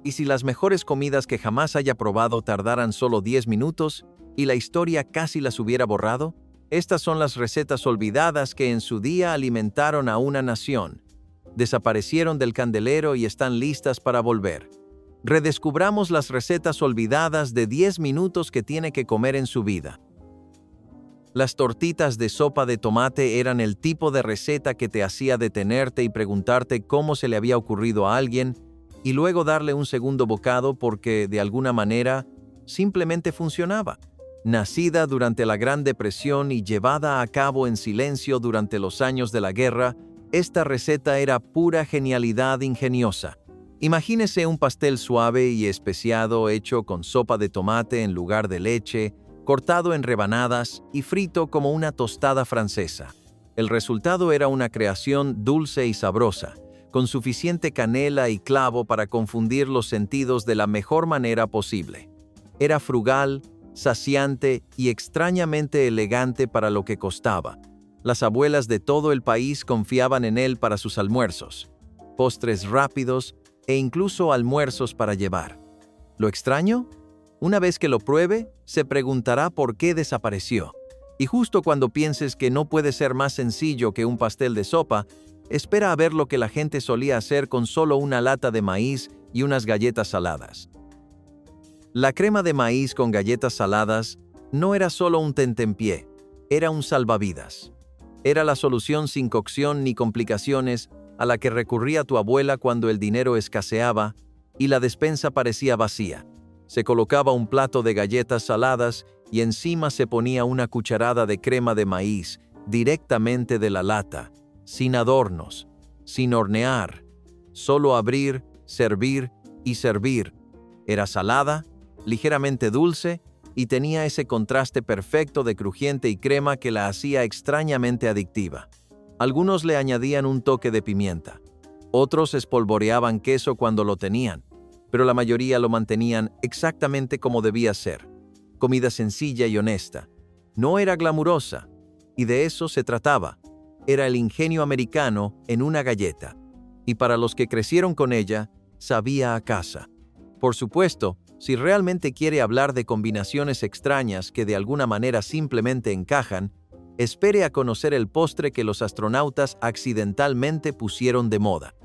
¿Y si las mejores comidas que jamás haya probado tardaran solo 10 minutos y la historia casi las hubiera borrado? Estas son las recetas olvidadas que en su día alimentaron a una nación. Desaparecieron del candelero y están listas para volver. Redescubramos las recetas olvidadas de 10 minutos que tiene que comer en su vida. Las tortitas de sopa de tomate eran el tipo de receta que te hacía detenerte y preguntarte cómo se le había ocurrido a alguien y luego darle un segundo bocado porque, de alguna manera, simplemente funcionaba. Nacida durante la Gran Depresión y llevada a cabo en silencio durante los años de la guerra, esta receta era pura genialidad ingeniosa. Imagínese un pastel suave y especiado hecho con sopa de tomate en lugar de leche, cortado en rebanadas y frito como una tostada francesa. El resultado era una creación dulce y sabrosa, con suficiente canela y clavo para confundir los sentidos de la mejor manera posible. Era frugal, saciante y extrañamente elegante para lo que costaba. Las abuelas de todo el país confiaban en él para sus almuerzos, postres rápidos e incluso almuerzos para llevar. ¿Lo extraño? Una vez que lo pruebe, se preguntará por qué desapareció. Y justo cuando pienses que no puede ser más sencillo que un pastel de sopa, espera a ver lo que la gente solía hacer con solo una lata de maíz y unas galletas saladas. La crema de maíz con galletas saladas no era solo un tentempié, era un salvavidas. Era la solución sin cocción ni complicaciones a la que recurría tu abuela cuando el dinero escaseaba y la despensa parecía vacía. Se colocaba un plato de galletas saladas y encima se ponía una cucharada de crema de maíz directamente de la lata, sin adornos, sin hornear, solo abrir, servir y servir. Era salada, ligeramente dulce y tenía ese contraste perfecto de crujiente y crema que la hacía extrañamente adictiva. Algunos le añadían un toque de pimienta, otros espolvoreaban queso cuando lo tenían, pero la mayoría lo mantenían exactamente como debía ser. Comida sencilla y honesta. No era glamurosa, y de eso se trataba. Era el ingenio americano en una galleta, y para los que crecieron con ella, sabía a casa. Por supuesto, si realmente quiere hablar de combinaciones extrañas que de alguna manera simplemente encajan, espere a conocer el postre que los astronautas accidentalmente pusieron de moda.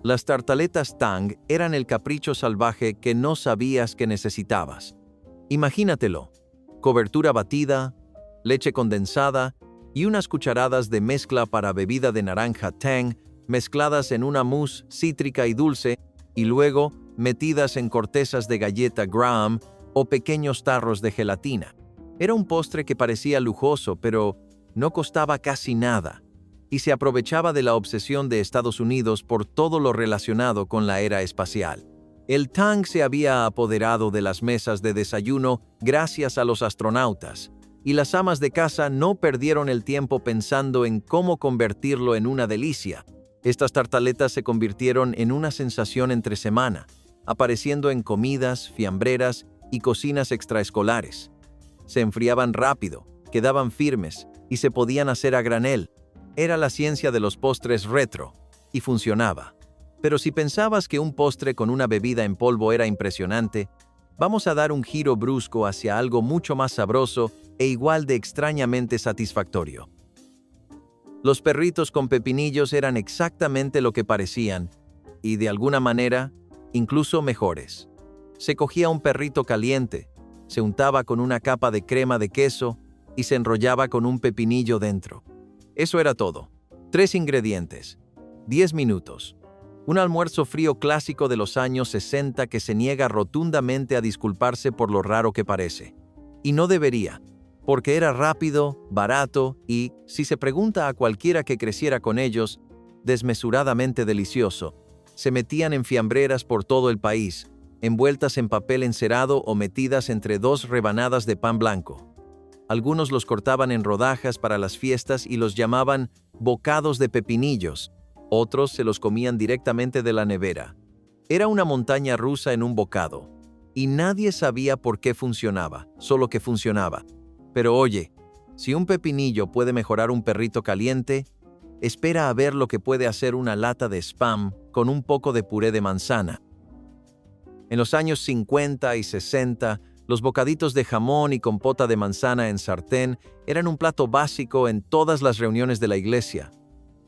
Las tartaletas Tang eran el capricho salvaje que no sabías que necesitabas. Imagínatelo: cobertura batida, leche condensada y unas cucharadas de mezcla para bebida de naranja Tang mezcladas en una mousse cítrica y dulce y luego metidas en cortezas de galleta Graham o pequeños tarros de gelatina. Era un postre que parecía lujoso, pero no costaba casi nada, y se aprovechaba de la obsesión de Estados Unidos por todo lo relacionado con la era espacial. El Tang se había apoderado de las mesas de desayuno gracias a los astronautas, y las amas de casa no perdieron el tiempo pensando en cómo convertirlo en una delicia. Estas tartaletas se convirtieron en una sensación entre semana, apareciendo en comidas, fiambreras y cocinas extraescolares. Se enfriaban rápido, quedaban firmes y se podían hacer a granel. Era la ciencia de los postres retro, y funcionaba. Pero si pensabas que un postre con una bebida en polvo era impresionante, vamos a dar un giro brusco hacia algo mucho más sabroso e igual de extrañamente satisfactorio. Los perritos con pepinillos eran exactamente lo que parecían, y de alguna manera, incluso mejores. Se cogía un perrito caliente, se untaba con una capa de crema de queso y se enrollaba con un pepinillo dentro. Eso era todo. 3 ingredientes, 10 minutos. Un almuerzo frío clásico de los años 60 que se niega rotundamente a disculparse por lo raro que parece. Y no debería, porque era rápido, barato y, si se pregunta a cualquiera que creciera con ellos, desmesuradamente delicioso. Se metían en fiambreras por todo el país, envueltas en papel encerado o metidas entre 2 rebanadas de pan blanco. Algunos los cortaban en rodajas para las fiestas y los llamaban bocados de pepinillos. Otros se los comían directamente de la nevera. Era una montaña rusa en un bocado, y nadie sabía por qué funcionaba, solo que funcionaba. Pero oye, si un pepinillo puede mejorar un perrito caliente, espera a ver lo que puede hacer una lata de Spam con un poco de puré de manzana. En los años 50 y 60, los bocaditos de jamón y compota de manzana en sartén eran un plato básico en todas las reuniones de la iglesia.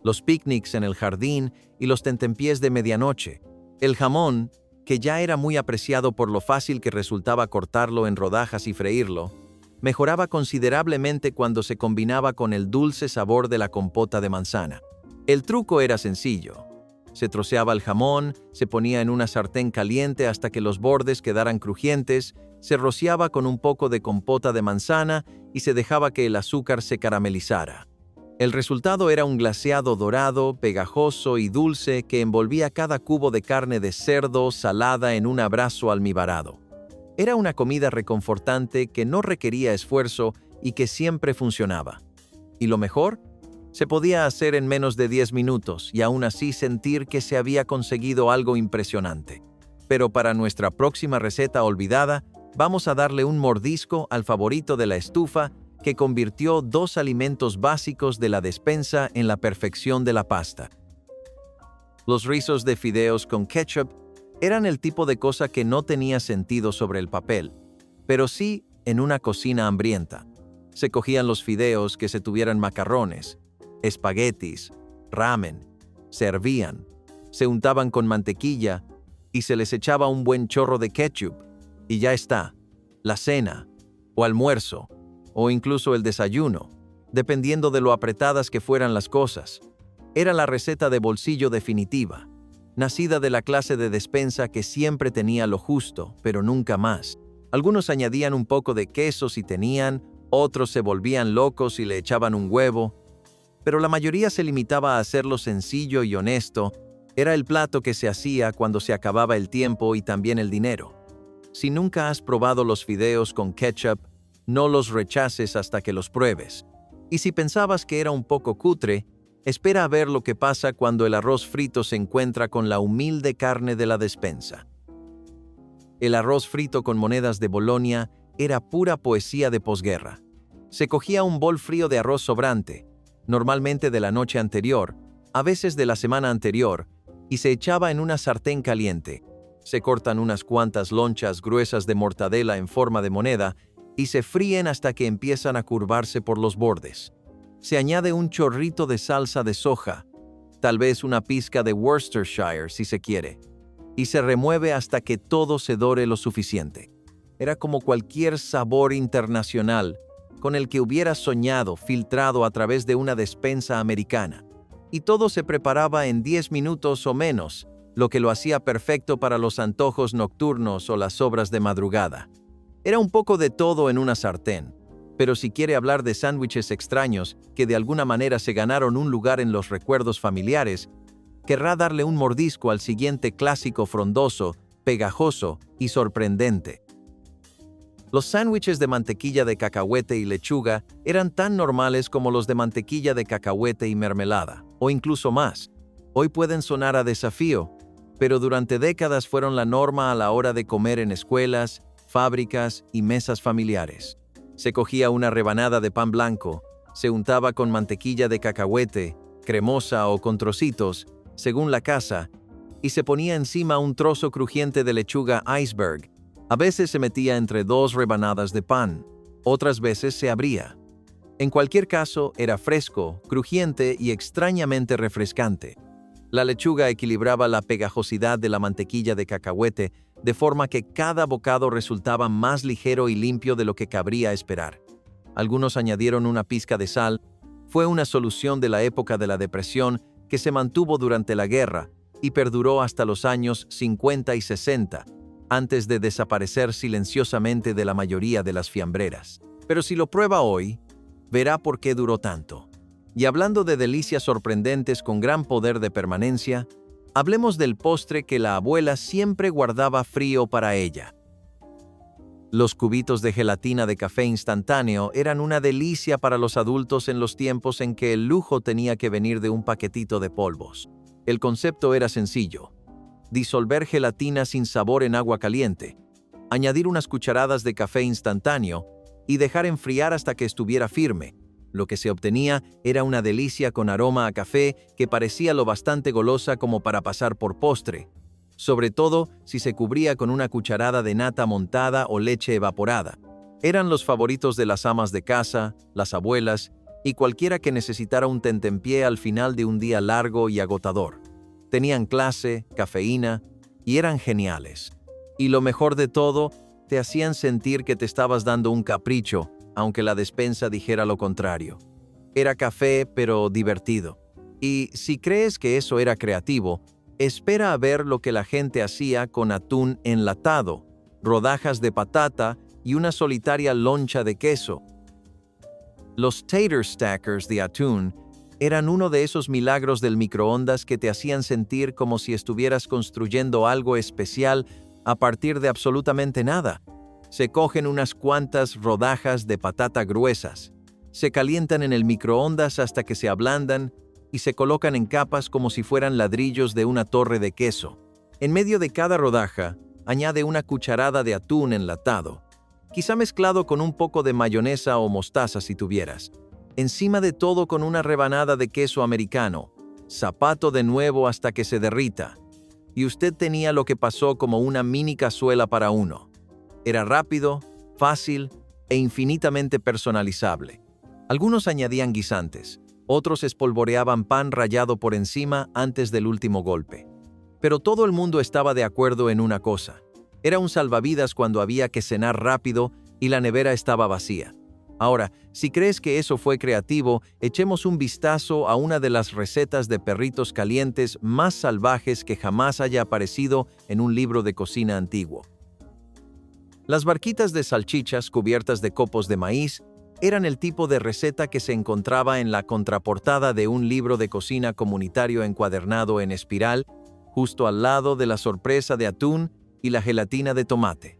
Los picnics en el jardín y los tentempiés de medianoche. El jamón, que ya era muy apreciado por lo fácil que resultaba cortarlo en rodajas y freírlo, mejoraba considerablemente cuando se combinaba con el dulce sabor de la compota de manzana. El truco era sencillo. Se troceaba el jamón, se ponía en una sartén caliente hasta que los bordes quedaran crujientes, se rociaba con un poco de compota de manzana y se dejaba que el azúcar se caramelizara. El resultado era un glaseado dorado, pegajoso y dulce que envolvía cada cubo de carne de cerdo salada en un abrazo almibarado. Era una comida reconfortante que no requería esfuerzo y que siempre funcionaba. ¿Y lo mejor? Se podía hacer en menos de 10 minutos y aún así sentir que se había conseguido algo impresionante. Pero para nuestra próxima receta olvidada, vamos a darle un mordisco al favorito de la estufa que convirtió dos alimentos básicos de la despensa en la perfección de la pasta. Los rizos de fideos con ketchup eran el tipo de cosa que no tenía sentido sobre el papel, pero sí en una cocina hambrienta. Se cogían los fideos que se tuvieran macarrones, espaguetis, ramen, se hervían, se untaban con mantequilla y se les echaba un buen chorro de ketchup y ya está, la cena, o almuerzo, o incluso el desayuno, dependiendo de lo apretadas que fueran las cosas. Era la receta de bolsillo definitiva, nacida de la clase de despensa que siempre tenía lo justo, pero nunca más. Algunos añadían un poco de queso si tenían, otros se volvían locos y le echaban un huevo, pero la mayoría se limitaba a hacerlo sencillo y honesto. Era el plato que se hacía cuando se acababa el tiempo y también el dinero. Si nunca has probado los fideos con ketchup, no los rechaces hasta que los pruebes. Y si pensabas que era un poco cutre, espera a ver lo que pasa cuando el arroz frito se encuentra con la humilde carne de la despensa. El arroz frito con monedas de Bolonia era pura poesía de posguerra. Se cogía un bol frío de arroz sobrante, normalmente de la noche anterior, a veces de la semana anterior, y se echaba en una sartén caliente. Se cortan unas cuantas lonchas gruesas de mortadela en forma de moneda y se fríen hasta que empiezan a curvarse por los bordes. Se añade un chorrito de salsa de soja, tal vez una pizca de Worcestershire si se quiere, y se remueve hasta que todo se dore lo suficiente. Era como cualquier sabor internacional con el que hubiera soñado filtrado a través de una despensa americana. Y todo se preparaba en 10 minutos o menos, lo que lo hacía perfecto para los antojos nocturnos o las obras de madrugada. Era un poco de todo en una sartén, pero si quiere hablar de sándwiches extraños que de alguna manera se ganaron un lugar en los recuerdos familiares, querrá darle un mordisco al siguiente clásico frondoso, pegajoso y sorprendente. Los sándwiches de mantequilla de cacahuete y lechuga eran tan normales como los de mantequilla de cacahuete y mermelada, o incluso más. Hoy pueden sonar a desafío, pero durante décadas fueron la norma a la hora de comer en escuelas, fábricas y mesas familiares. Se cogía una rebanada de pan blanco, se untaba con mantequilla de cacahuete, cremosa o con trocitos, según la casa, y se ponía encima un trozo crujiente de lechuga iceberg. A veces se metía entre dos rebanadas de pan, otras veces se abría. En cualquier caso, era fresco, crujiente y extrañamente refrescante. La lechuga equilibraba la pegajosidad de la mantequilla de cacahuete, de forma que cada bocado resultaba más ligero y limpio de lo que cabría esperar. Algunos añadieron una pizca de sal. Fue una solución de la época de la Depresión que se mantuvo durante la guerra y perduró hasta los años 50 y 60, antes de desaparecer silenciosamente de la mayoría de las fiambreras. Pero si lo prueba hoy, verá por qué duró tanto. Y hablando de delicias sorprendentes con gran poder de permanencia, hablemos del postre que la abuela siempre guardaba frío para ella. Los cubitos de gelatina de café instantáneo eran una delicia para los adultos en los tiempos en que el lujo tenía que venir de un paquetito de polvos. El concepto era sencillo: disolver gelatina sin sabor en agua caliente, añadir unas cucharadas de café instantáneo y dejar enfriar hasta que estuviera firme. Lo que se obtenía era una delicia con aroma a café que parecía lo bastante golosa como para pasar por postre. sobre todo si se cubría con una cucharada de nata montada o leche evaporada. Eran los favoritos de las amas de casa, las abuelas y cualquiera que necesitara un tentempié al final de un día largo y agotador. Tenían clase, cafeína y eran geniales. Y lo mejor de todo, te hacían sentir que te estabas dando un capricho, aunque la despensa dijera lo contrario. Era café, pero divertido. Y si crees que eso era creativo, espera a ver lo que la gente hacía con atún enlatado, rodajas de patata y una solitaria loncha de queso. Los tater stackers de atún eran uno de esos milagros del microondas que te hacían sentir como si estuvieras construyendo algo especial a partir de absolutamente nada. Se cogen unas cuantas rodajas de patata gruesas, se calientan en el microondas hasta que se ablandan y se colocan en capas como si fueran ladrillos de una torre de queso. En medio de cada rodaja, añade una cucharada de atún enlatado, quizá mezclado con un poco de mayonesa o mostaza si tuvieras. Encima de todo con una rebanada de queso americano, zapato de nuevo hasta que se derrita. Y usted tenía lo que pasó como una mini cazuela para uno. Era rápido, fácil e infinitamente personalizable. Algunos añadían guisantes, otros espolvoreaban pan rallado por encima antes del último golpe. Pero todo el mundo estaba de acuerdo en una cosa. Era un salvavidas cuando había que cenar rápido y la nevera estaba vacía. Ahora, si crees que eso fue creativo, echemos un vistazo a una de las recetas de perritos calientes más salvajes que jamás haya aparecido en un libro de cocina antiguo. Las barquitas de salchichas cubiertas de copos de maíz eran el tipo de receta que se encontraba en la contraportada de un libro de cocina comunitario encuadernado en espiral, justo al lado de la sorpresa de atún y la gelatina de tomate.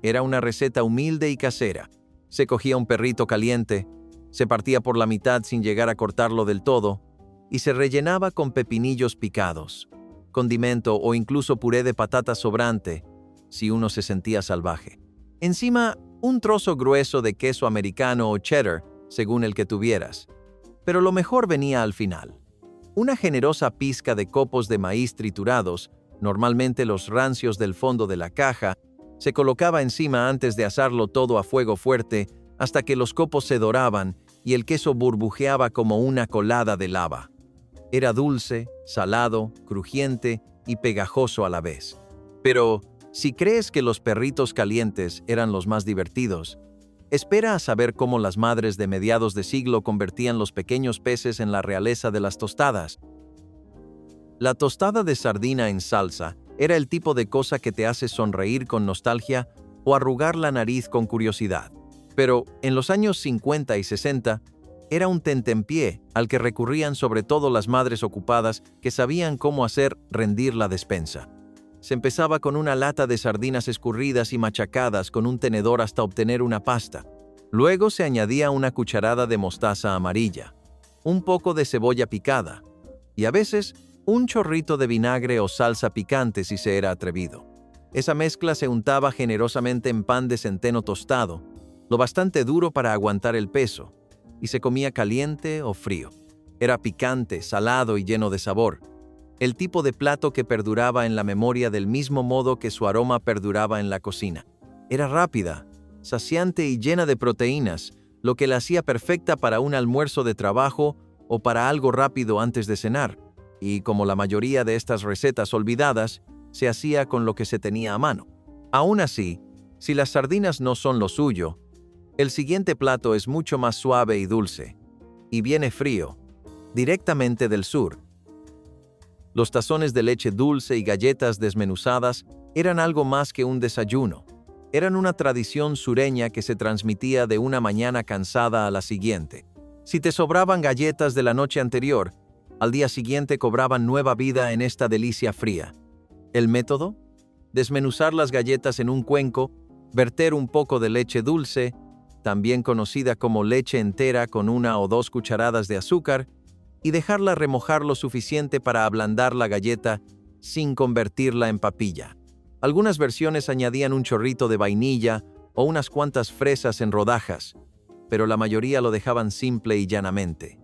Era una receta humilde y casera. Se cogía un perrito caliente, se partía por la mitad sin llegar a cortarlo del todo, y se rellenaba con pepinillos picados, condimento o incluso puré de patata sobrante, si uno se sentía salvaje. Encima, un trozo grueso de queso americano o cheddar, según el que tuvieras. Pero lo mejor venía al final. Una generosa pizca de copos de maíz triturados, normalmente los rancios del fondo de la caja, se colocaba encima antes de asarlo todo a fuego fuerte hasta que los copos se doraban y el queso burbujeaba como una colada de lava. Era dulce, salado, crujiente y pegajoso a la vez. Pero si crees que los perritos calientes eran los más divertidos, espera a saber cómo las madres de mediados de siglo convertían los pequeños peces en la realeza de las tostadas. La tostada de sardina en salsa era el tipo de cosa que te hace sonreír con nostalgia o arrugar la nariz con curiosidad. Pero en los años 50 y 60, era un tentempié al que recurrían sobre todo las madres ocupadas que sabían cómo hacer rendir la despensa. Se empezaba con una lata de sardinas escurridas y machacadas con un tenedor hasta obtener una pasta. Luego se añadía una cucharada de mostaza amarilla, un poco de cebolla picada y a veces un chorrito de vinagre o salsa picante si se era atrevido. Esa mezcla se untaba generosamente en pan de centeno tostado, lo bastante duro para aguantar el peso, y se comía caliente o frío. Era picante, salado y lleno de sabor. El tipo de plato que perduraba en la memoria del mismo modo que su aroma perduraba en la cocina. Era rápida, saciante y llena de proteínas, lo que la hacía perfecta para un almuerzo de trabajo o para algo rápido antes de cenar. Y como la mayoría de estas recetas olvidadas, se hacía con lo que se tenía a mano. Aún así, si las sardinas no son lo suyo, el siguiente plato es mucho más suave y dulce, y viene frío, directamente del sur. Los tazones de leche dulce y galletas desmenuzadas eran algo más que un desayuno. Eran una tradición sureña que se transmitía de una mañana cansada a la siguiente. Si te sobraban galletas de la noche anterior, al día siguiente cobraban nueva vida en esta delicia fría. ¿El método? Desmenuzar las galletas en un cuenco, verter un poco de leche dulce, también conocida como leche entera con 1 o 2 cucharadas de azúcar, y dejarla remojar lo suficiente para ablandar la galleta sin convertirla en papilla. Algunas versiones añadían un chorrito de vainilla o unas cuantas fresas en rodajas, pero la mayoría lo dejaban simple y llanamente.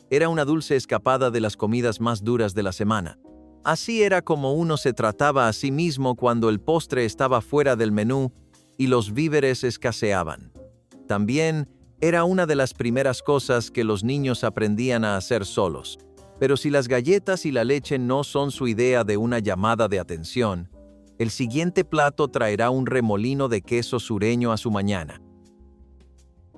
Era una dulce escapada de las comidas más duras de la semana. Así era como uno se trataba a sí mismo cuando el postre estaba fuera del menú y los víveres escaseaban. También era una de las primeras cosas que los niños aprendían a hacer solos. Pero si las galletas y la leche no son su idea de una llamada de atención, el siguiente plato traerá un remolino de queso sureño a su mañana.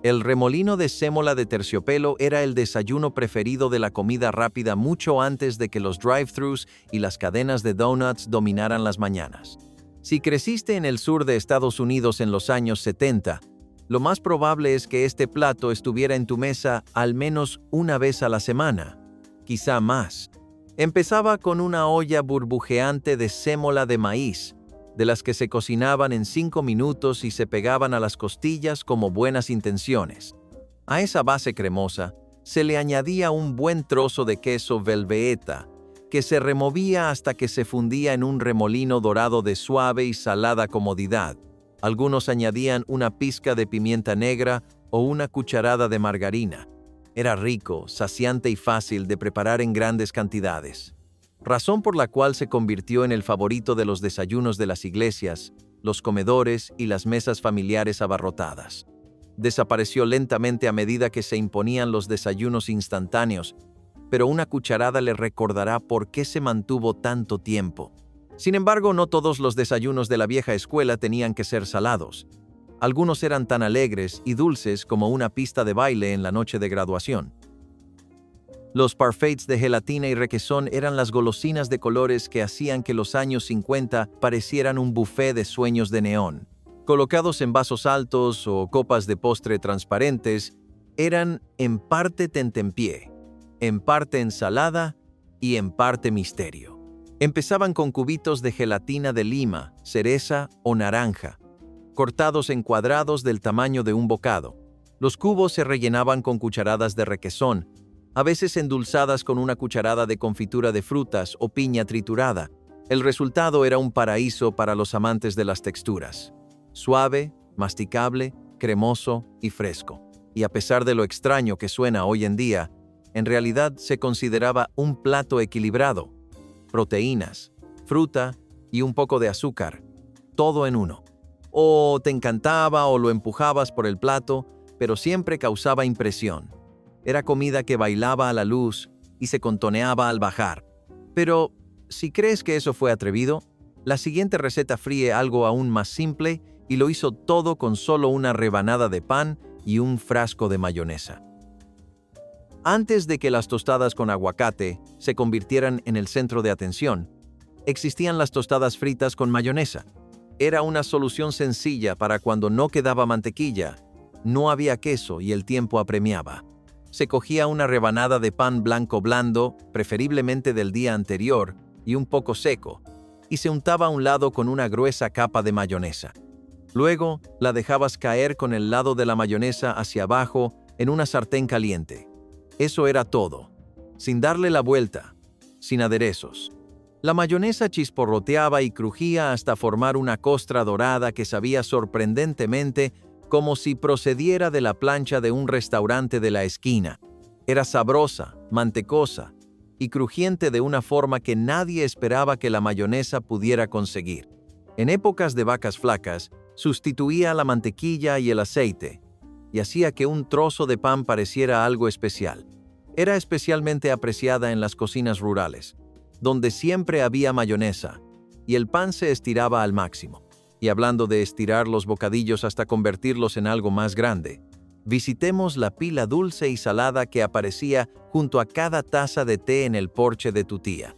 El remolino de sémola de terciopelo era el desayuno preferido de la comida rápida mucho antes de que los drive-thrus y las cadenas de donuts dominaran las mañanas. Si creciste en el sur de Estados Unidos en los años 70, lo más probable es que este plato estuviera en tu mesa al menos una vez a la semana, quizá más. Empezaba con una olla burbujeante de sémola de maíz, de las que se cocinaban en 5 minutos y se pegaban a las costillas como buenas intenciones. A esa base cremosa se le añadía un buen trozo de queso Velveeta, que se removía hasta que se fundía en un remolino dorado de suave y salada comodidad. Algunos añadían una pizca de pimienta negra o una cucharada de margarina. Era rico, saciante y fácil de preparar en grandes cantidades. Razón por la cual se convirtió en el favorito de los desayunos de las iglesias, los comedores y las mesas familiares abarrotadas. Desapareció lentamente a medida que se imponían los desayunos instantáneos, pero una cucharada le recordará por qué se mantuvo tanto tiempo. Sin embargo, no todos los desayunos de la vieja escuela tenían que ser salados. Algunos eran tan alegres y dulces como una pista de baile en la noche de graduación. Los parfaits de gelatina y requesón eran las golosinas de colores que hacían que los años 50 parecieran un buffet de sueños de neón. Colocados en vasos altos o copas de postre transparentes, eran en parte tentempié, en parte ensalada y en parte misterio. Empezaban con cubitos de gelatina de lima, cereza o naranja, cortados en cuadrados del tamaño de un bocado. Los cubos se rellenaban con cucharadas de requesón, a veces endulzadas con una cucharada de confitura de frutas o piña triturada. El resultado era un paraíso para los amantes de las texturas. Suave, masticable, cremoso y fresco. Y a pesar de lo extraño que suena hoy en día, en realidad se consideraba un plato equilibrado. Proteínas, fruta y un poco de azúcar, todo en uno. O te encantaba o lo empujabas por el plato, pero siempre causaba impresión. Era comida que bailaba a la luz y se contoneaba al bajar. Pero, si crees que eso fue atrevido, la siguiente receta fríe algo aún más simple y lo hizo todo con solo una rebanada de pan y un frasco de mayonesa. Antes de que las tostadas con aguacate se convirtieran en el centro de atención, existían las tostadas fritas con mayonesa. Era una solución sencilla para cuando no quedaba mantequilla, no había queso y el tiempo apremiaba. Se cogía una rebanada de pan blanco blando, preferiblemente del día anterior, y un poco seco, y se untaba a un lado con una gruesa capa de mayonesa. Luego, la dejabas caer con el lado de la mayonesa hacia abajo en una sartén caliente. Eso era todo, sin darle la vuelta, sin aderezos. La mayonesa chisporroteaba y crujía hasta formar una costra dorada que sabía sorprendentemente como si procediera de la plancha de un restaurante de la esquina. Era sabrosa, mantecosa y crujiente de una forma que nadie esperaba que la mayonesa pudiera conseguir. En épocas de vacas flacas, sustituía la mantequilla y el aceite, y hacía que un trozo de pan pareciera algo especial. Era especialmente apreciada en las cocinas rurales, donde siempre había mayonesa, y el pan se estiraba al máximo. Y hablando de estirar los bocadillos hasta convertirlos en algo más grande, visitemos la pila dulce y salada que aparecía junto a cada taza de té en el porche de tu tía.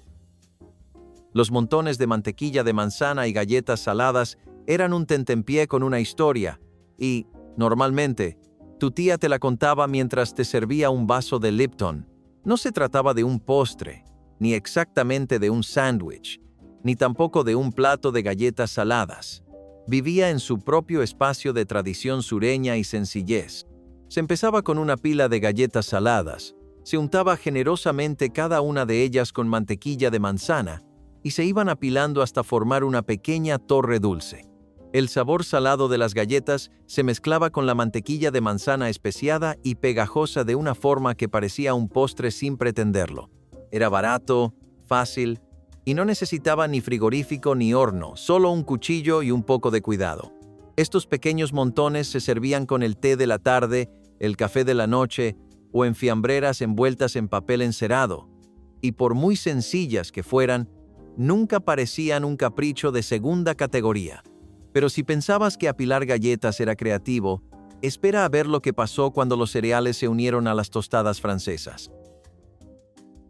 Los montones de mantequilla de manzana y galletas saladas eran un tentempié con una historia, y, normalmente, tu tía te la contaba mientras te servía un vaso de Lipton. No se trataba de un postre, ni exactamente de un sándwich, ni tampoco de un plato de galletas saladas. Vivía en su propio espacio de tradición sureña y sencillez. Se empezaba con una pila de galletas saladas, se untaba generosamente cada una de ellas con mantequilla de manzana y se iban apilando hasta formar una pequeña torre dulce. El sabor salado de las galletas se mezclaba con la mantequilla de manzana especiada y pegajosa de una forma que parecía un postre sin pretenderlo. Era barato, fácil y no necesitaba ni frigorífico ni horno, solo un cuchillo y un poco de cuidado. Estos pequeños montones se servían con el té de la tarde, el café de la noche o en fiambreras envueltas en papel encerado, y por muy sencillas que fueran, nunca parecían un capricho de segunda categoría. Pero si pensabas que apilar galletas era creativo, espera a ver lo que pasó cuando los cereales se unieron a las tostadas francesas.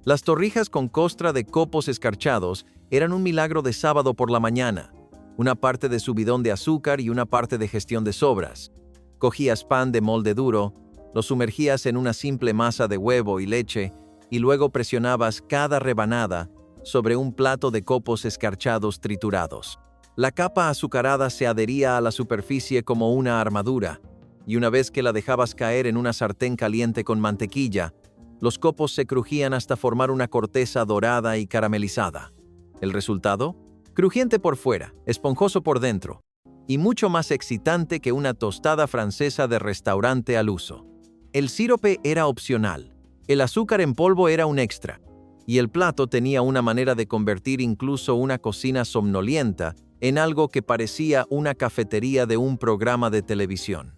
Las torrijas con costra de copos escarchados eran un milagro de sábado por la mañana, una parte de su bidón de azúcar y una parte de gestión de sobras. Cogías pan de molde duro, lo sumergías en una simple masa de huevo y leche y luego presionabas cada rebanada sobre un plato de copos escarchados triturados. La capa azucarada se adhería a la superficie como una armadura, y una vez que la dejabas caer en una sartén caliente con mantequilla, los copos se crujían hasta formar una corteza dorada y caramelizada. ¿El resultado? Crujiente por fuera, esponjoso por dentro, y mucho más excitante que una tostada francesa de restaurante al uso. El sirope era opcional, el azúcar en polvo era un extra, y el plato tenía una manera de convertir incluso una cocina somnolienta en algo que parecía una cafetería de un programa de televisión.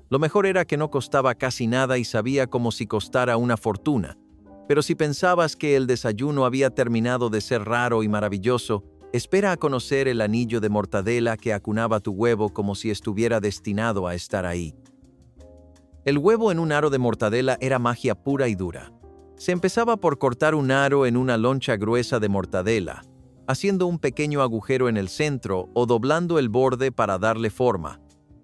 Lo mejor era que no costaba casi nada y sabía como si costara una fortuna. Pero si pensabas que el desayuno había terminado de ser raro y maravilloso, espera a conocer el anillo de mortadela que acunaba tu huevo como si estuviera destinado a estar ahí. El huevo en un aro de mortadela era magia pura y dura. Se empezaba por cortar un aro en una loncha gruesa de mortadela, haciendo un pequeño agujero en el centro o doblando el borde para darle forma,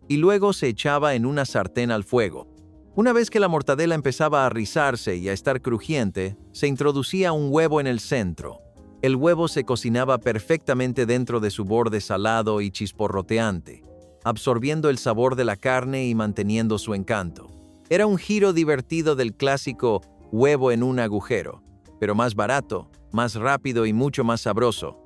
y luego se echaba en una sartén al fuego. Una vez que la mortadela empezaba a rizarse y a estar crujiente, se introducía un huevo en el centro. El huevo se cocinaba perfectamente dentro de su borde salado y chisporroteante, absorbiendo el sabor de la carne y manteniendo su encanto. Era un giro divertido del clásico huevo en un agujero, pero más barato, más rápido y mucho más sabroso.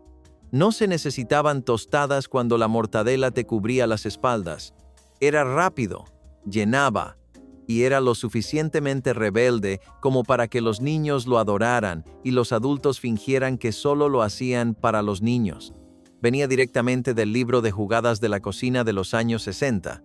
No se necesitaban tostadas cuando la mortadela te cubría las espaldas. Era rápido, llenaba, y era lo suficientemente rebelde como para que los niños lo adoraran y los adultos fingieran que solo lo hacían para los niños. Venía directamente del libro de jugadas de la cocina de los años 60,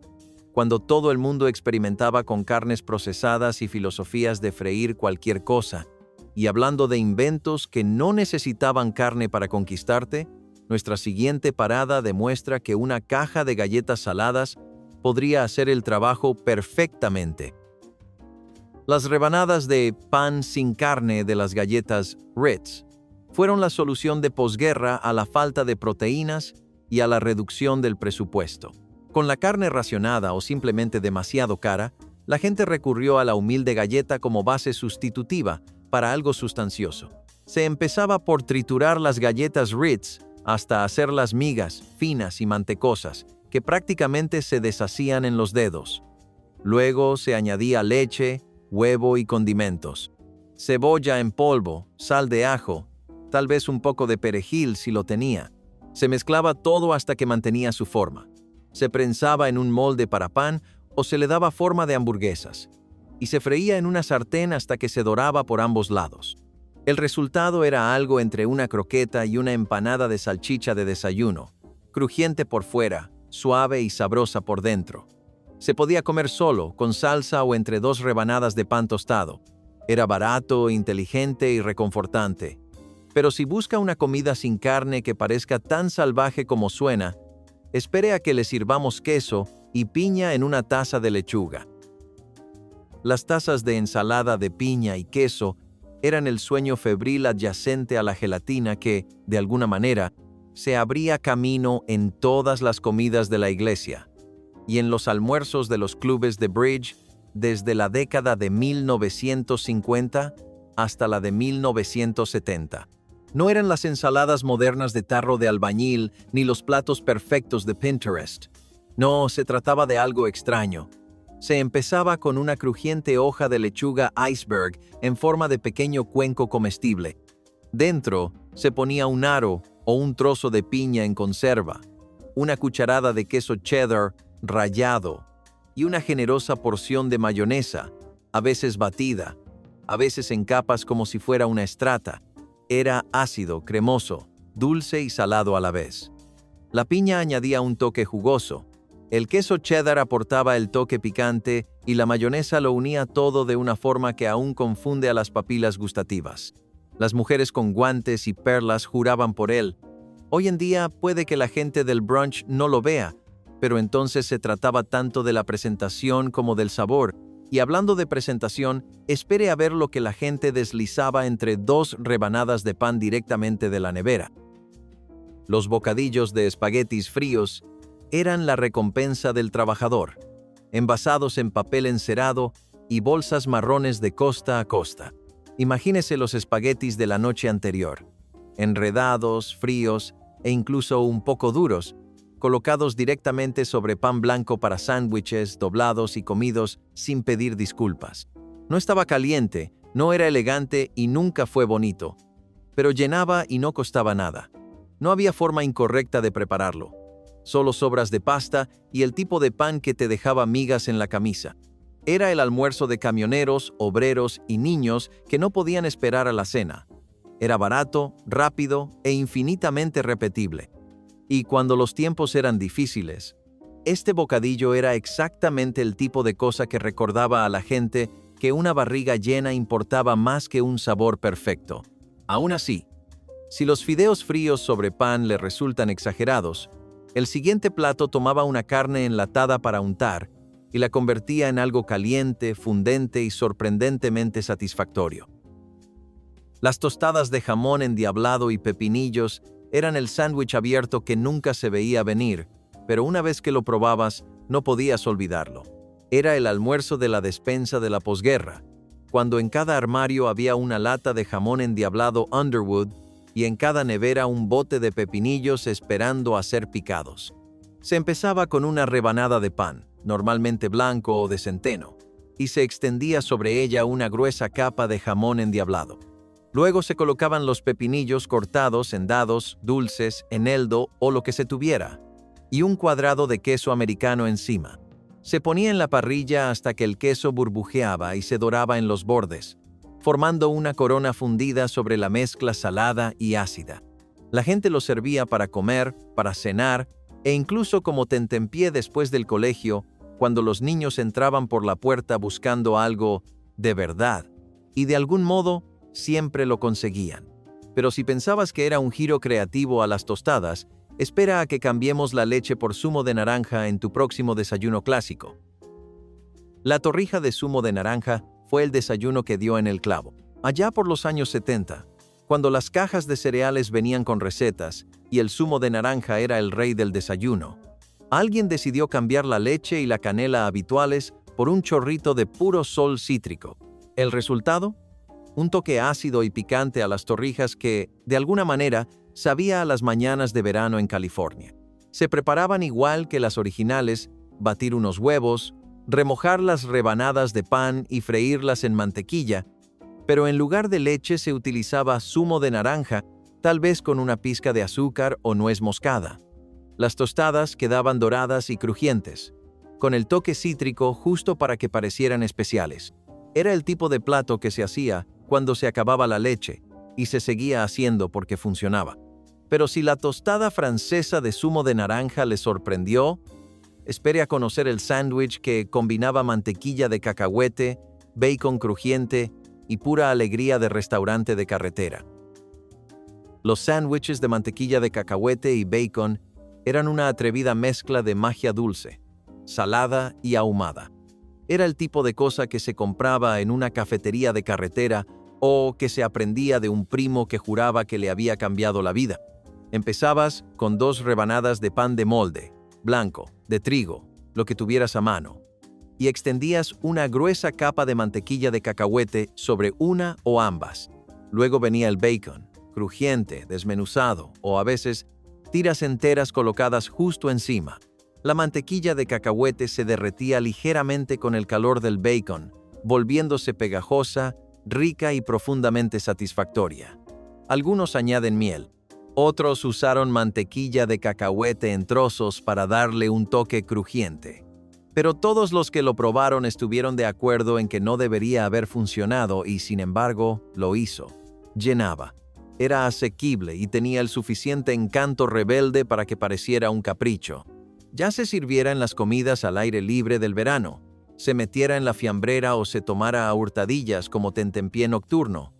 cuando todo el mundo experimentaba con carnes procesadas y filosofías de freír cualquier cosa. Y hablando de inventos que no necesitaban carne para conquistarte, nuestra siguiente parada demuestra que una caja de galletas saladas podría hacer el trabajo perfectamente. Las rebanadas de pan sin carne de las galletas Ritz fueron la solución de posguerra a la falta de proteínas y a la reducción del presupuesto. Con la carne racionada o simplemente demasiado cara, la gente recurrió a la humilde galleta como base sustitutiva para algo sustancioso. Se empezaba por triturar las galletas Ritz hasta hacerlas migas, finas y mantecosas, que prácticamente se deshacían en los dedos. Luego se añadía leche, huevo y condimentos. Cebolla en polvo, sal de ajo, tal vez un poco de perejil si lo tenía. Se mezclaba todo hasta que mantenía su forma. Se prensaba en un molde para pan o se le daba forma de hamburguesas. Y se freía en una sartén hasta que se doraba por ambos lados. El resultado era algo entre una croqueta y una empanada de salchicha de desayuno, crujiente por fuera, suave y sabrosa por dentro. Se podía comer solo, con salsa o entre dos rebanadas de pan tostado. Era barato, inteligente y reconfortante. Pero si busca una comida sin carne que parezca tan salvaje como suena, espere a que le sirvamos queso y piña en una taza de lechuga. Las tazas de ensalada de piña y queso eran el sueño febril adyacente a la gelatina que, de alguna manera, se abría camino en todas las comidas de la iglesia y en los almuerzos de los clubes de bridge desde la década de 1950 hasta la de 1970. No eran las ensaladas modernas de tarro de albañil ni los platos perfectos de Pinterest. No, se trataba de algo extraño. Se empezaba con una crujiente hoja de lechuga iceberg en forma de pequeño cuenco comestible. Dentro se ponía un aro o un trozo de piña en conserva, una cucharada de queso cheddar rallado y una generosa porción de mayonesa, a veces batida, a veces en capas como si fuera una estrata. Era ácido, cremoso, dulce y salado a la vez. La piña añadía un toque jugoso, el queso cheddar aportaba el toque picante y la mayonesa lo unía todo de una forma que aún confunde a las papilas gustativas. Las mujeres con guantes y perlas juraban por él. Hoy en día puede que la gente del brunch no lo vea, pero entonces se trataba tanto de la presentación como del sabor. Y hablando de presentación, espere a ver lo que la gente deslizaba entre 2 rebanadas de pan directamente de la nevera. Los bocadillos de espaguetis fríos eran la recompensa del trabajador, envasados en papel encerado y bolsas marrones de costa a costa. Imagínese los espaguetis de la noche anterior, enredados, fríos e incluso un poco duros, colocados directamente sobre pan blanco para sándwiches, doblados y comidos sin pedir disculpas. No estaba caliente, no era elegante y nunca fue bonito, pero llenaba y no costaba nada. No había forma incorrecta de prepararlo. Solo sobras de pasta y el tipo de pan que te dejaba migas en la camisa. Era el almuerzo de camioneros, obreros y niños que no podían esperar a la cena. Era barato, rápido e infinitamente repetible. Y cuando los tiempos eran difíciles, este bocadillo era exactamente el tipo de cosa que recordaba a la gente que una barriga llena importaba más que un sabor perfecto. Aún así, si los fideos fríos sobre pan le resultan exagerados, el siguiente plato tomaba una carne enlatada para untar y la convertía en algo caliente, fundente y sorprendentemente satisfactorio. Las tostadas de jamón endiablado y pepinillos eran el sándwich abierto que nunca se veía venir, pero una vez que lo probabas, no podías olvidarlo. Era el almuerzo de la despensa de la posguerra, cuando en cada armario había una lata de jamón endiablado Underwood y en cada nevera un bote de pepinillos esperando a ser picados. Se empezaba con una rebanada de pan, normalmente blanco o de centeno, y se extendía sobre ella una gruesa capa de jamón endiablado. Luego se colocaban los pepinillos cortados en dados, dulces, eneldo o lo que se tuviera, y un cuadrado de queso americano encima. Se ponía en la parrilla hasta que el queso burbujeaba y se doraba en los bordes, formando una corona fundida sobre la mezcla salada y ácida. La gente lo servía para comer, para cenar e incluso como tentempié después del colegio, cuando los niños entraban por la puerta buscando algo de verdad, y de algún modo siempre lo conseguían. Pero si pensabas que era un giro creativo a las tostadas, espera a que cambiemos la leche por zumo de naranja en tu próximo desayuno clásico. La torrija de zumo de naranja fue el desayuno que dio en el clavo. Allá por los años 70, cuando las cajas de cereales venían con recetas y el zumo de naranja era el rey del desayuno, alguien decidió cambiar la leche y la canela habituales por un chorrito de puro sol cítrico. ¿El resultado? Un toque ácido y picante a las torrijas que, de alguna manera, sabía a las mañanas de verano en California. Se preparaban igual que las originales: batir unos huevos, remojar las rebanadas de pan y freírlas en mantequilla, pero en lugar de leche se utilizaba zumo de naranja, tal vez con una pizca de azúcar o nuez moscada. Las tostadas quedaban doradas y crujientes, con el toque cítrico justo para que parecieran especiales. Era el tipo de plato que se hacía cuando se acababa la leche, y se seguía haciendo porque funcionaba. Pero si la tostada francesa de zumo de naranja le sorprendió, espere a conocer el sándwich que combinaba mantequilla de cacahuete, bacon crujiente y pura alegría de restaurante de carretera. Los sándwiches de mantequilla de cacahuete y bacon eran una atrevida mezcla de magia dulce, salada y ahumada. Era el tipo de cosa que se compraba en una cafetería de carretera o que se aprendía de un primo que juraba que le había cambiado la vida. Empezabas con 2 rebanadas de pan de molde, blanco, de trigo, lo que tuvieras a mano, y extendías una gruesa capa de mantequilla de cacahuete sobre una o ambas. Luego venía el bacon, crujiente, desmenuzado, o a veces tiras enteras colocadas justo encima. La mantequilla de cacahuete se derretía ligeramente con el calor del bacon, volviéndose pegajosa, rica y profundamente satisfactoria. Algunos añaden miel. Otros usaron mantequilla de cacahuete en trozos para darle un toque crujiente. Pero todos los que lo probaron estuvieron de acuerdo en que no debería haber funcionado y, sin embargo, lo hizo. Llenaba. Era asequible y tenía el suficiente encanto rebelde para que pareciera un capricho. Ya se sirviera en las comidas al aire libre del verano, se metiera en la fiambrera o se tomara a hurtadillas como tentempié nocturno.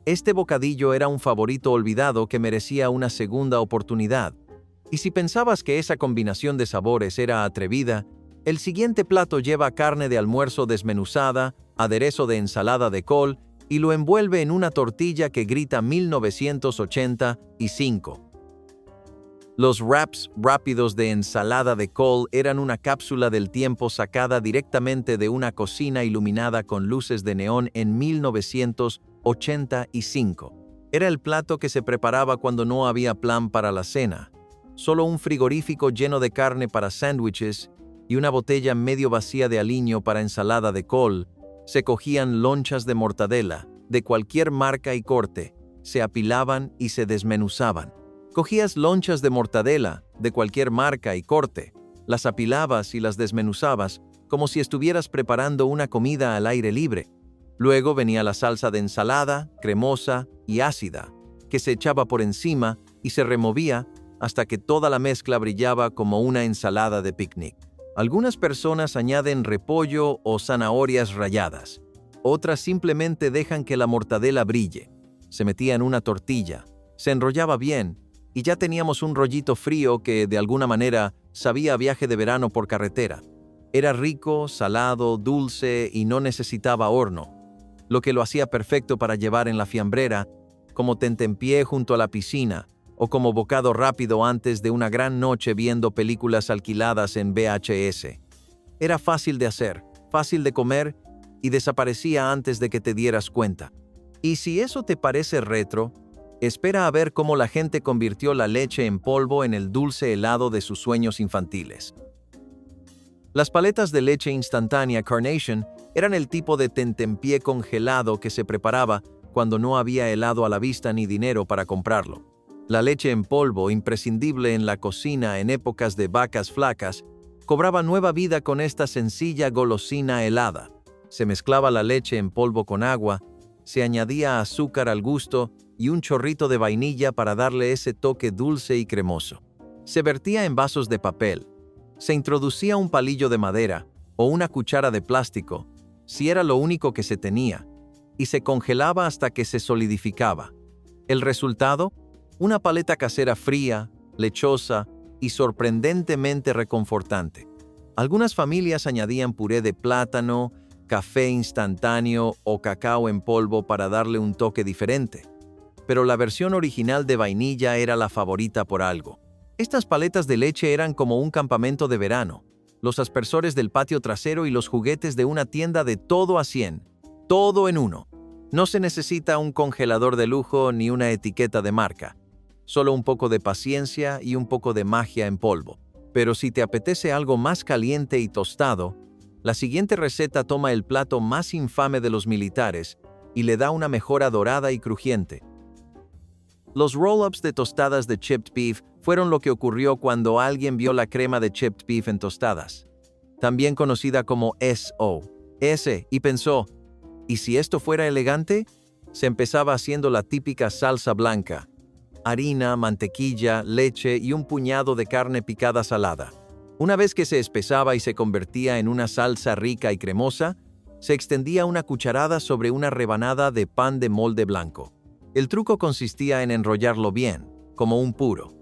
Este bocadillo era un favorito olvidado que merecía una segunda oportunidad. Y si pensabas que esa combinación de sabores era atrevida, el siguiente plato lleva carne de almuerzo desmenuzada, aderezo de ensalada de col y lo envuelve en una tortilla que grita 1985. Los wraps rápidos de ensalada de col eran una cápsula del tiempo sacada directamente de una cocina iluminada con luces de neón en 1985. Era el plato que se preparaba cuando no había plan para la cena. Solo un frigorífico lleno de carne para sándwiches y una botella medio vacía de aliño para ensalada de col. Se cogían lonchas de mortadela, de cualquier marca y corte, se apilaban y se desmenuzaban. Cogías lonchas de mortadela, de cualquier marca y corte, las apilabas y las desmenuzabas como si estuvieras preparando una comida al aire libre. Luego venía la salsa de ensalada, cremosa y ácida, que se echaba por encima y se removía hasta que toda la mezcla brillaba como una ensalada de picnic. Algunas personas añaden repollo o zanahorias ralladas. Otras simplemente dejan que la mortadela brille. Se metía en una tortilla, se enrollaba bien y ya teníamos un rollito frío que, de alguna manera, sabía a viaje de verano por carretera. Era rico, salado, dulce y no necesitaba horno, lo que lo hacía perfecto para llevar en la fiambrera, como tentempié junto a la piscina, o como bocado rápido antes de una gran noche viendo películas alquiladas en VHS. Era fácil de hacer, fácil de comer y desaparecía antes de que te dieras cuenta. Y si eso te parece retro, espera a ver cómo la gente convirtió la leche en polvo en el dulce helado de sus sueños infantiles. Las paletas de leche instantánea Carnation eran el tipo de tentempié congelado que se preparaba cuando no había helado a la vista ni dinero para comprarlo. La leche en polvo, imprescindible en la cocina en épocas de vacas flacas, cobraba nueva vida con esta sencilla golosina helada. Se mezclaba la leche en polvo con agua, se añadía azúcar al gusto y un chorrito de vainilla para darle ese toque dulce y cremoso. Se vertía en vasos de papel, se introducía un palillo de madera o una cuchara de plástico, si era lo único que se tenía, y se congelaba hasta que se solidificaba. El resultado: una paleta casera fría, lechosa y sorprendentemente reconfortante. Algunas familias añadían puré de plátano, café instantáneo o cacao en polvo para darle un toque diferente. Pero la versión original de vainilla era la favorita por algo. Estas paletas de leche eran como un campamento de verano. Los aspersores del patio trasero y los juguetes de una tienda de todo a 100. Todo en uno. No se necesita un congelador de lujo ni una etiqueta de marca. Solo un poco de paciencia y un poco de magia en polvo. Pero si te apetece algo más caliente y tostado, la siguiente receta toma el plato más infame de los militares y le da una mejora dorada y crujiente. Los roll-ups de tostadas de chipped beef fueron lo que ocurrió cuando alguien vio la crema de chipped beef en tostadas, también conocida como S, y pensó, ¿y si esto fuera elegante? Se empezaba haciendo la típica salsa blanca: harina, mantequilla, leche y un puñado de carne picada salada. Una vez que se espesaba y se convertía en una salsa rica y cremosa, se extendía una cucharada sobre una rebanada de pan de molde blanco. El truco consistía en enrollarlo bien, como un puro,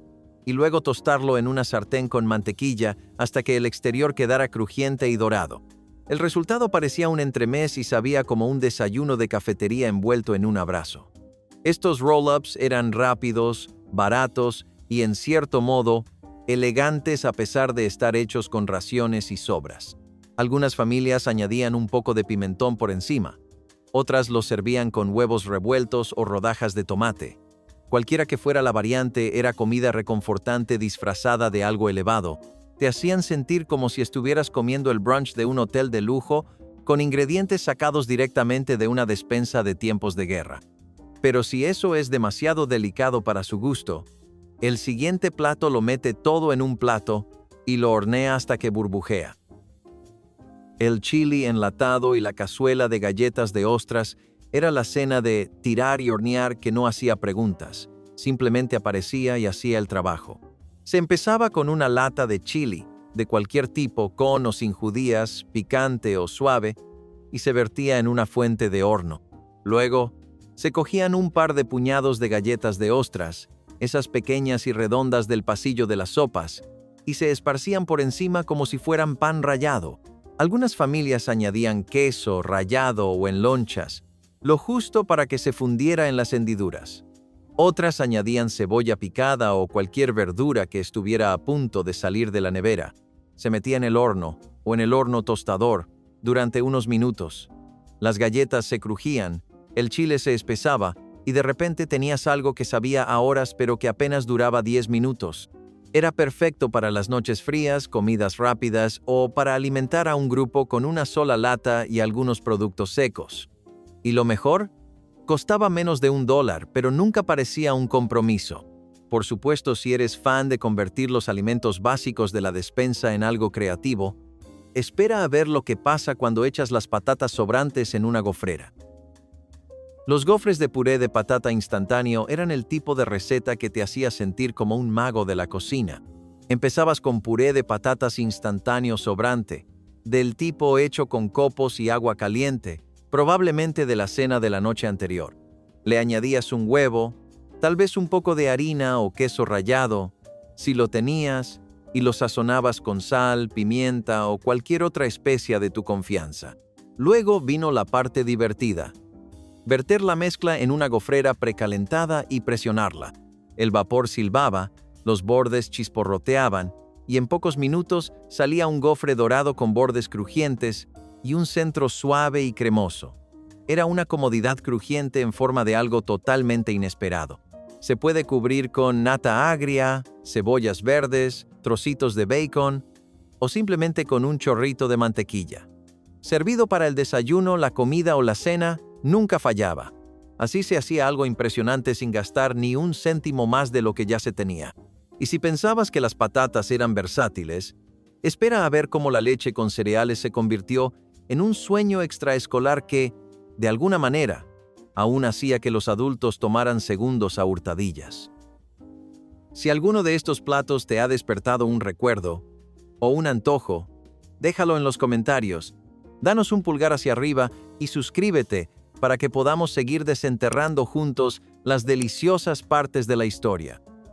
y luego tostarlo en una sartén con mantequilla hasta que el exterior quedara crujiente y dorado. El resultado parecía un entremés y sabía como un desayuno de cafetería envuelto en un abrazo. Estos roll-ups eran rápidos, baratos y, en cierto modo, elegantes a pesar de estar hechos con raciones y sobras. Algunas familias añadían un poco de pimentón por encima. Otras los servían con huevos revueltos o rodajas de tomate. Cualquiera que fuera la variante, era comida reconfortante disfrazada de algo elevado. Te hacían sentir como si estuvieras comiendo el brunch de un hotel de lujo con ingredientes sacados directamente de una despensa de tiempos de guerra. Pero si eso es demasiado delicado para su gusto, el siguiente plato lo mete todo en un plato y lo hornea hasta que burbujea. El chili enlatado y la cazuela de galletas de ostras Era la cena de tirar y hornear que no hacía preguntas, simplemente aparecía y hacía el trabajo. Se empezaba con una lata de chili, de cualquier tipo, con o sin judías, picante o suave, y se vertía en una fuente de horno. Luego, se cogían un par de puñados de galletas de ostras, esas pequeñas y redondas del pasillo de las sopas, y se esparcían por encima como si fueran pan rallado. Algunas familias añadían queso, rallado o en lonchas, lo justo para que se fundiera en las hendiduras. Otras añadían cebolla picada o cualquier verdura que estuviera a punto de salir de la nevera. Se metía en el horno o en el horno tostador durante unos minutos. Las galletas se crujían, el chile se espesaba y de repente tenías algo que sabía a horas pero que apenas duraba 10 minutos. Era perfecto para las noches frías, comidas rápidas o para alimentar a un grupo con una sola lata y algunos productos secos. Y lo mejor, costaba menos de $1, pero nunca parecía un compromiso. Por supuesto, si eres fan de convertir los alimentos básicos de la despensa en algo creativo, espera a ver lo que pasa cuando echas las patatas sobrantes en una gofrera. Los gofres de puré de patata instantáneo eran el tipo de receta que te hacía sentir como un mago de la cocina. Empezabas con puré de patatas instantáneo sobrante, del tipo hecho con copos y agua caliente, probablemente de la cena de la noche anterior. Le añadías un huevo, tal vez un poco de harina o queso rallado, si lo tenías, y lo sazonabas con sal, pimienta o cualquier otra especia de tu confianza. Luego vino la parte divertida. Verter la mezcla en una gofrera precalentada y presionarla. El vapor silbaba, los bordes chisporroteaban, y en pocos minutos salía un gofre dorado con bordes crujientes y un centro suave y cremoso. Era una comodidad crujiente en forma de algo totalmente inesperado. Se puede cubrir con nata agria, cebollas verdes, trocitos de bacon o simplemente con un chorrito de mantequilla. Servido para el desayuno, la comida o la cena, nunca fallaba. Así se hacía algo impresionante sin gastar ni un céntimo más de lo que ya se tenía. Y si pensabas que las patatas eran versátiles, espera a ver cómo la leche con cereales se convirtió en un sueño extraescolar que, de alguna manera, aún hacía que los adultos tomaran segundos a hurtadillas. Si alguno de estos platos te ha despertado un recuerdo o un antojo, déjalo en los comentarios, danos un pulgar hacia arriba y suscríbete para que podamos seguir desenterrando juntos las deliciosas partes de la historia.